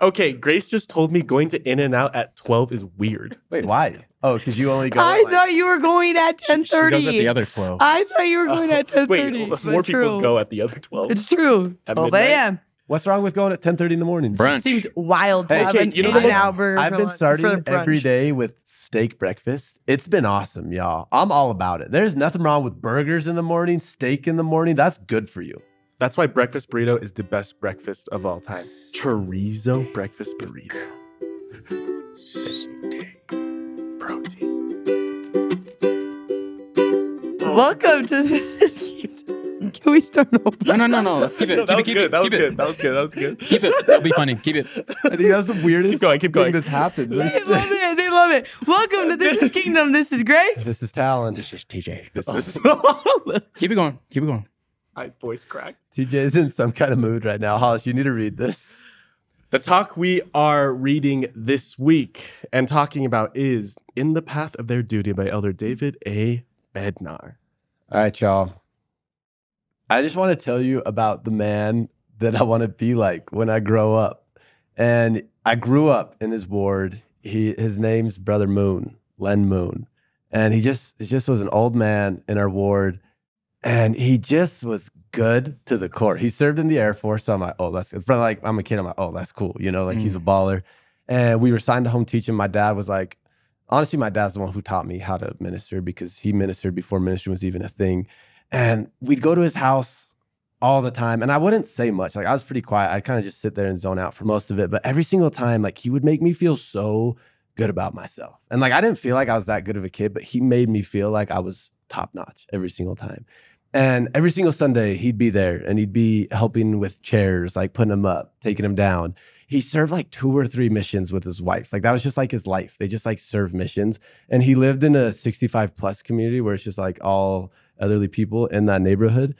Okay, Grace just told me going to In-N-Out at 12 is weird. Wait, why? Oh, because you only go. I thought you were going at 10:30. She goes at the other 12. I thought you were going at 10:30. Wait, more people go at the other 12. It's true. At 12 midnight? a.m. What's wrong with going at 10:30 in the morning? Brunch. Seems wild to Hey, have okay, an you know the In-N-Out burger I've for been lunch- starting for every brunch. day with steak breakfast. It's been awesome, y'all. I'm all about it. There's nothing wrong with burgers in the morning, steak in the morning. That's good for you. That's why breakfast burrito is the best breakfast of all time. Chorizo breakfast burrito. Protein. Welcome to this. Can we start over? No. Let's keep it. No, that keep was it. good. That was keep good. it. That was good. That was good. Keep it. That'll be funny. Keep it. I think that's the weirdest Keep going. thing that's happened. They love it. They love it. Welcome to This is Kingdom. This is Grace. This is Talon. This is TJ. This is Keep it going. Keep it going. my voice cracked. TJ is in some kind of mood right now. Hollis, you need to read this. The talk we are reading this week and talking about is In the Path of Their Duty by Elder David A. Bednar. All right, y'all. I just want to tell you about the man that I want to be like when I grow up. And I grew up in his ward. His name's Brother Moon, Len Moon. And he just was an old man in our ward. And he just was good to the core. He served in the Air Force. So I'm like, oh, that's good. For like, I'm a kid. I'm like, oh, that's cool. You know, like he's a baller. And we were signed to home teaching. My dad was like, honestly, my dad's the one who taught me how to minister because he ministered before ministry was even a thing. And we'd go to his house all the time. And I wouldn't say much. Like I was pretty quiet. I'd kind of just sit there and zone out for most of it. But every single time, like he would make me feel so good about myself. And like, I didn't feel like I was that good of a kid, but he made me feel like I was top notch every single time. And every single Sunday he'd be there and he'd be helping with chairs, like putting them up, taking them down. He served like 2 or 3 missions with his wife. Like that was just like his life. They just like serve missions. And he lived in a 65 plus community where it's just like all elderly people in that neighborhood.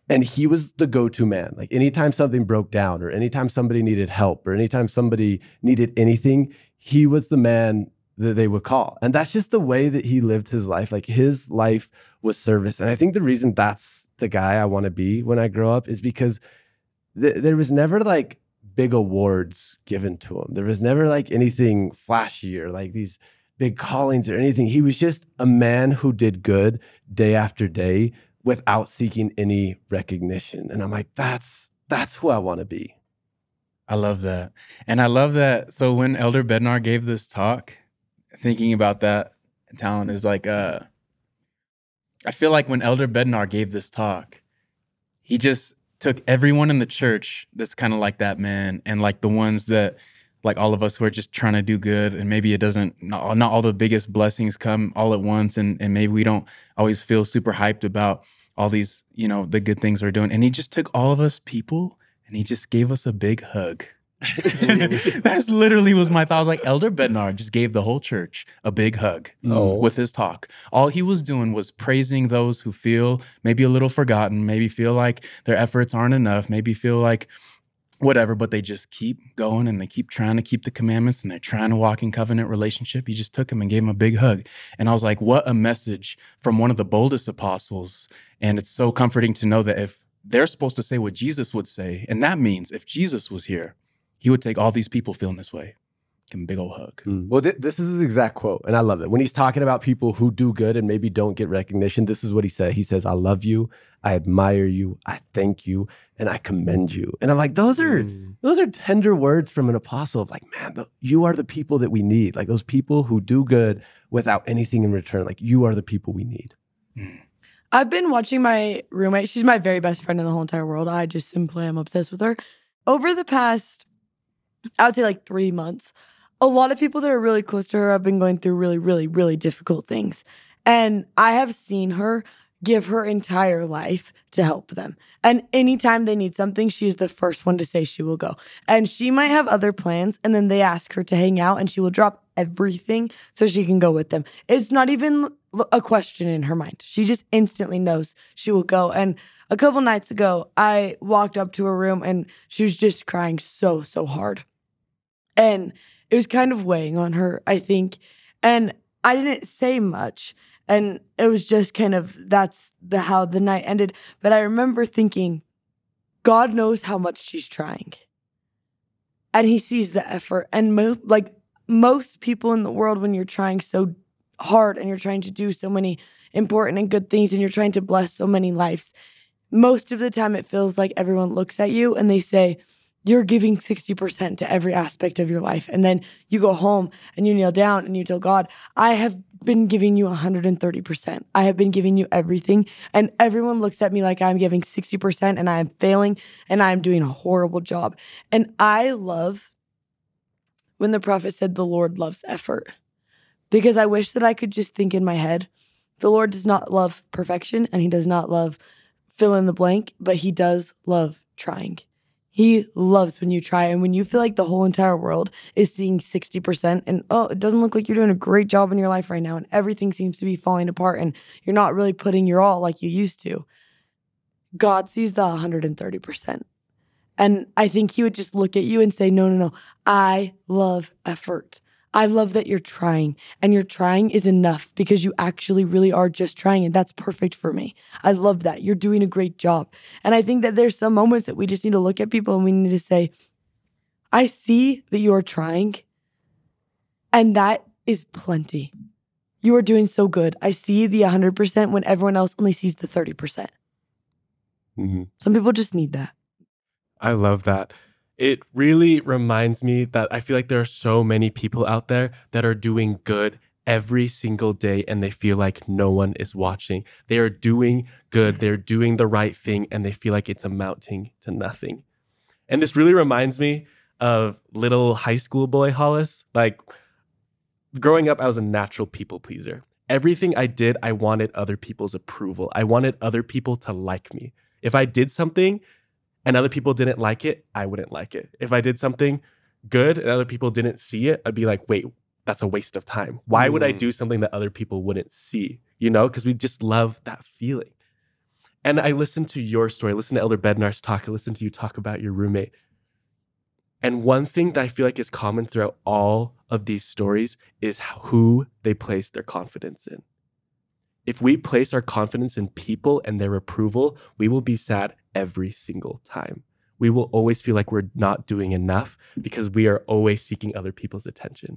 And he was the go-to man. Like anytime something broke down or anytime somebody needed help or anytime somebody needed anything, he was the man that they would call. And that's just the way that he lived his life. Like his life was service. And I think the reason that's the guy I want to be when I grow up is because there was never like big awards given to him. There was never like anything flashy or like these big callings or anything. He was just a man who did good day after day without seeking any recognition. And I'm like, that's who I want to be. I love that. And I love that. So when Elder Bednar gave this talk, thinking about that talent is like, I feel like when Elder Bednar gave this talk, he just took everyone in the church that's kind of like that man and like the ones that like all of us who are just trying to do good and maybe it doesn't, not all the biggest blessings come all at once and maybe we don't always feel super hyped about all these, you know, the good things we're doing. And he just took all of us people and he just gave us a big hug. That's literally was my thought. I was like, Elder Bednar just gave the whole church a big hug with his talk. All he was doing was praising those who feel maybe a little forgotten, maybe feel like their efforts aren't enough, maybe feel like whatever, but they just keep going and they keep trying to keep the commandments and they're trying to walk in covenant relationship. He just took him and gave him a big hug. And I was like, what a message from one of the boldest apostles. And it's so comforting to know that if they're supposed to say what Jesus would say, and that means if Jesus was here, he would take all these people feeling this way. Give him a big old hug. Well, this is his exact quote, and I love it. When he's talking about people who do good and maybe don't get recognition, this is what he said. He says, I love you, I admire you, I thank you, and I commend you. And I'm like, those are tender words from an apostle of like, man, you are the people that we need. Like those people who do good without anything in return. Like you are the people we need. I've been watching my roommate. She's my very best friend in the whole entire world. I just simply am obsessed with her. Over the past, I would say like 3 months, a lot of people that are really close to her have been going through really, really, really difficult things. And I have seen her give her entire life to help them. And anytime they need something, she is the first one to say she will go. And she might have other plans, and then they ask her to hang out, and she will drop everything so she can go with them. It's not even a question in her mind. She just instantly knows she will go. And a couple nights ago, I walked up to her room, and she was just crying so, so hard. And it was kind of weighing on her, I think. And I didn't say much. And it was just kind of, that's how the night ended. But I remember thinking, God knows how much she's trying. and he sees the effort. And most people in the world, when you're trying so hard and you're trying to do so many important and good things and you're trying to bless so many lives, most of the time it feels like everyone looks at you and they say, you're giving 60% to every aspect of your life. And then you go home and you kneel down and you tell God, I have been giving you 130%. I have been giving you everything. And everyone looks at me like I'm giving 60% and I am failing and I am doing a horrible job. And I love when the prophet said the Lord loves effort, because I wish that I could just think in my head, the Lord does not love perfection and he does not love fill in the blank, but he does love trying. He loves when you try. And when you feel like the whole entire world is seeing 60% and, oh, it doesn't look like you're doing a great job in your life right now and everything seems to be falling apart and you're not really putting your all like you used to. God sees the 130%. And I think he would just look at you and say, no, I love effort. I love that you're trying, and your trying is enough because you actually really are just trying, and that's perfect for me. I love that. You're doing a great job. And I think that there's some moments that we just need to look at people and we need to say, I see that you are trying, and that is plenty. You are doing so good. I see the 100% when everyone else only sees the 30%. Mm-hmm. Some people just need that. I love that. It really reminds me that I feel like there are so many people out there that are doing good every single day and they feel like no one is watching. They are doing good, they're doing the right thing, and they feel like it's amounting to nothing. And this really reminds me of little high school boy Hollis. Like, growing up, I was a natural people pleaser. Everything I did, I wanted other people's approval. I wanted other people to like me. If I did something and other people didn't like it, I wouldn't like it. If I did something good and other people didn't see it, I'd be like, wait, that's a waste of time. Why would I do something that other people wouldn't see? You know, because we just love that feeling. And I listened to your story, listen to Elder Bednar's talk, I listened to you talk about your roommate. And one thing that I feel like is common throughout all of these stories is who they place their confidence in. If we place our confidence in people and their approval, we will be sad every single time. We will always feel like we're not doing enough because we are always seeking other people's attention.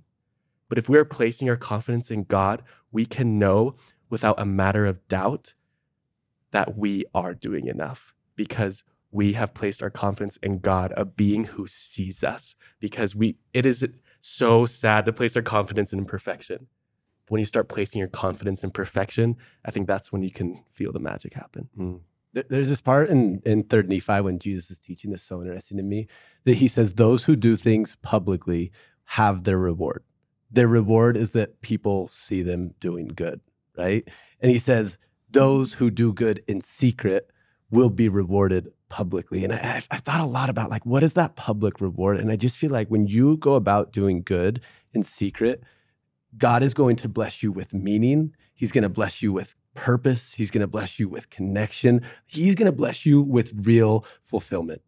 But if we are placing our confidence in God, we can know without a matter of doubt that we are doing enough because we have placed our confidence in God, a being who sees us. Because it is so sad to place our confidence in imperfection. When you start placing your confidence in perfection, I think that's when you can feel the magic happen. There's this part in 3rd Nephi when Jesus is teaching that's so interesting to me, that he says, those who do things publicly have their reward. Their reward is that people see them doing good, right? And he says, those who do good in secret will be rewarded publicly. And I thought a lot about, like, what is that public reward? And I just feel like when you go about doing good in secret, God is going to bless you with meaning. He's going to bless you with purpose. He's going to bless you with connection. He's going to bless you with real fulfillment.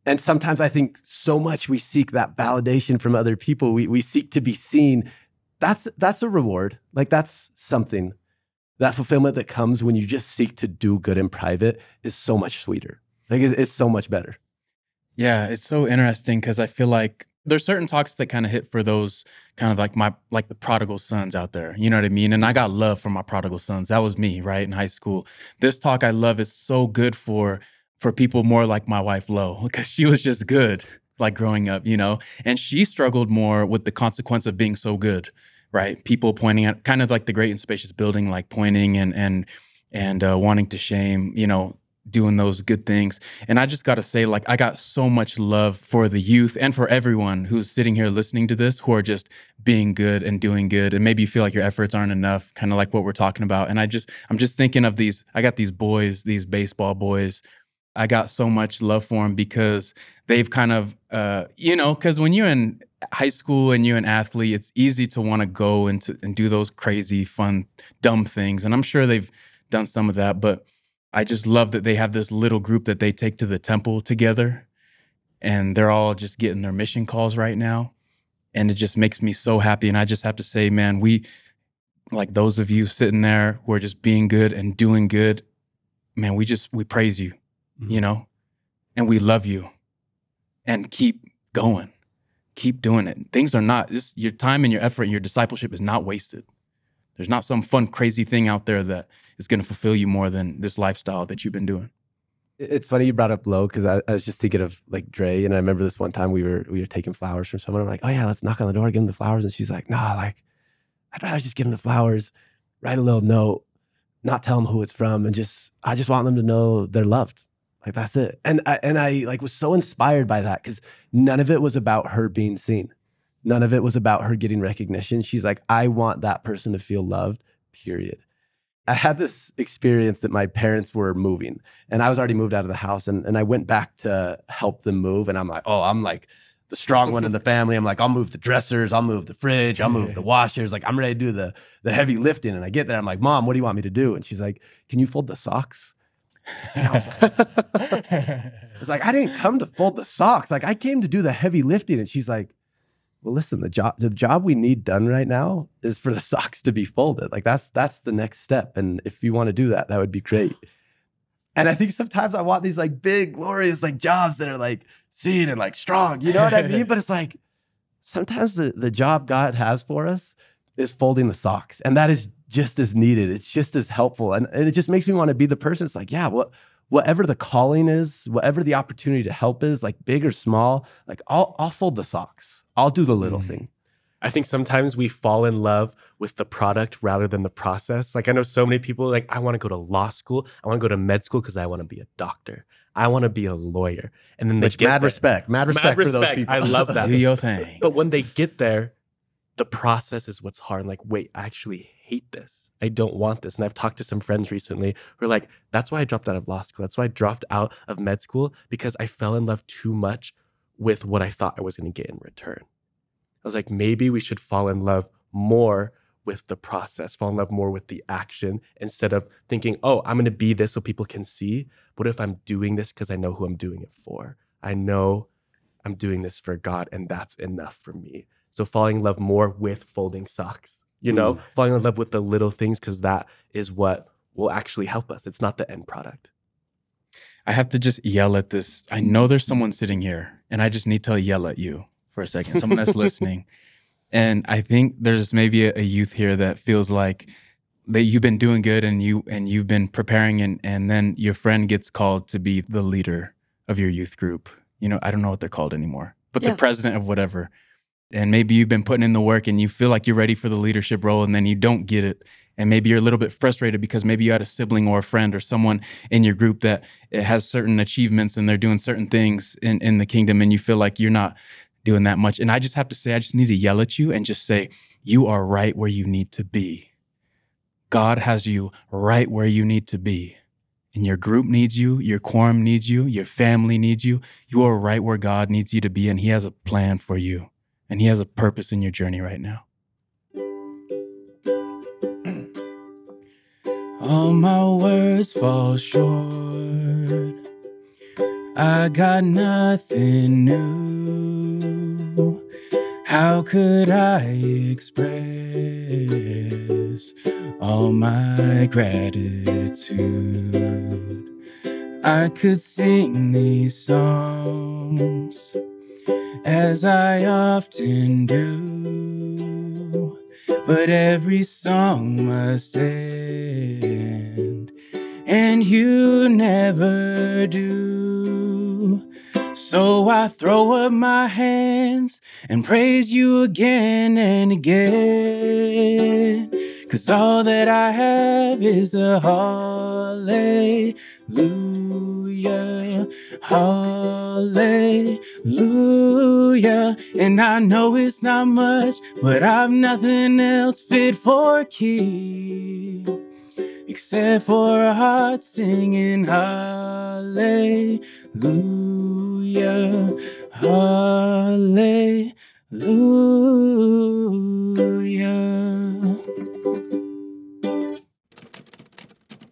And sometimes I think so much we seek that validation from other people. We seek to be seen. That's a reward. Like, that's something. That fulfillment that comes when you just seek to do good in private is so much sweeter. Like, it's so much better. Yeah, it's so interesting because I feel like there's certain talks that kind of hit for those kind of like the prodigal sons out there. You know what I mean? And I got love for my prodigal sons. That was me, right, in high school. This talk I love is so good for people more like my wife, Lo, because she was just good, like growing up, you know? And she struggled more with the consequence of being so good, right? People pointing at kind of like the great and spacious building, like pointing and wanting to shame, you know, doing those good things. And I just got to say, like, I got so much love for the youth and for everyone who's sitting here listening to this, who are just being good and doing good. And maybe you feel like your efforts aren't enough, kind of like what we're talking about. And I'm just thinking of I got these boys, these baseball boys. I got so much love for them because they've kind of, you know, because when you're in high school and you're an athlete, it's easy to want to go and do those crazy, fun, dumb things. And I'm sure they've done some of that, but I just love that they have this little group that they take to the temple together, and they're all just getting their mission calls right now. And it just makes me so happy. And I just have to say, man, we, like those of you sitting there who are just being good and doing good, man, we praise you, you know, and we love you, and keep going. Keep doing it. Things are not, your time and your effort and your discipleship is not wasted. There's not some fun, crazy thing out there that is going to fulfill you more than this lifestyle that you've been doing. It's funny you brought up low, because I was just thinking of like Dre, and I remember this one time we were taking flowers from someone. I'm like, oh yeah, let's knock on the door, give them the flowers. And she's like, nah, like I'd rather just give them the flowers, write a little note, not tell them who it's from, and I just want them to know they're loved. Like that's it. And I like was so inspired by that, because none of it was about her being seen. None of it was about her getting recognition. She's like, I want that person to feel loved, period. I had this experience that my parents were moving, and I was already moved out of the house, and I went back to help them move. And I'm like, oh, I'm like the strong one in the family. I'm like, I'll move the dressers, I'll move the fridge, I'll move the washers. Like I'm ready to do the heavy lifting. And I get there, I'm like, Mom, what do you want me to do? And she's like, can you fold the socks? And I was like, I didn't come to fold the socks. Like I came to do the heavy lifting. And she's like, well, listen, the job we need done right now is for the socks to be folded. Like that's the next step. And if you want to do that, that would be great. And I think sometimes I want these like big, glorious like jobs that are like seen and like strong, you know what I mean? But it's like, sometimes the job God has for us is folding the socks. And that is just as needed. It's just as helpful. And it just makes me want to be the person. It's like, yeah, whatever the calling is, whatever the opportunity to help is, like big or small, like I'll fold the socks. I'll do the little thing. I think sometimes we fall in love with the product rather than the process. Like I know so many people like, I want to go to law school. I want to go to med school because I want to be a doctor. I want to be a lawyer. And then they get mad respect for those people. I love that. Do your thing. But when they get there, the process is what's hard. Like, wait, I actually hate this. I don't want this. And I've talked to some friends recently who are like, that's why I dropped out of law school. That's why I dropped out of med school, because I fell in love too much with what I thought I was going to get in return. I was like, maybe we should fall in love more with the process, fall in love more with the action, instead of thinking, oh, I'm going to be this so people can see. What if I'm doing this because I know who I'm doing it for? I know I'm doing this for God, and that's enough for me. So falling in love more with folding socks, you know, falling in love with the little things, because that is what will actually help us. It's not the end product. I have to just yell at this. I know there's someone sitting here, and I just need to yell at you for a second, someone that's listening. And I think there's maybe a youth here that feels like that you've been doing good and you've been preparing, and then your friend gets called to be the leader of your youth group. You know, I don't know what they're called anymore, but the president of whatever. And maybe you've been putting in the work and you feel like you're ready for the leadership role, and then you don't get it. And maybe you're a little bit frustrated because maybe you had a sibling or a friend or someone in your group that has certain achievements and they're doing certain things in the kingdom, and you feel like you're not doing that much. And I just have to say, I just need to yell at you and just say, you are right where you need to be. God has you right where you need to be. And your group needs you, your quorum needs you, your family needs you. You are right where God needs you to be, and He has a plan for you. And He has a purpose in your journey right now. All my words fall short. I got nothing new. How could I express all my gratitude? I could sing these songs as I often do, but every song must end, and you never do. So I throw up my hands and praise you again and again, 'cause all that I have is a hallelujah, hallelujah. And I know it's not much, but I've nothing else fit for a king except for a heart singing hallelujah, hallelujah.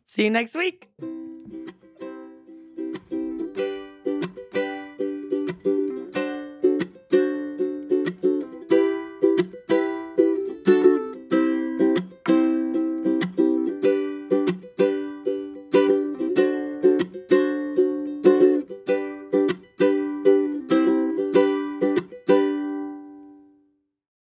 See you next week.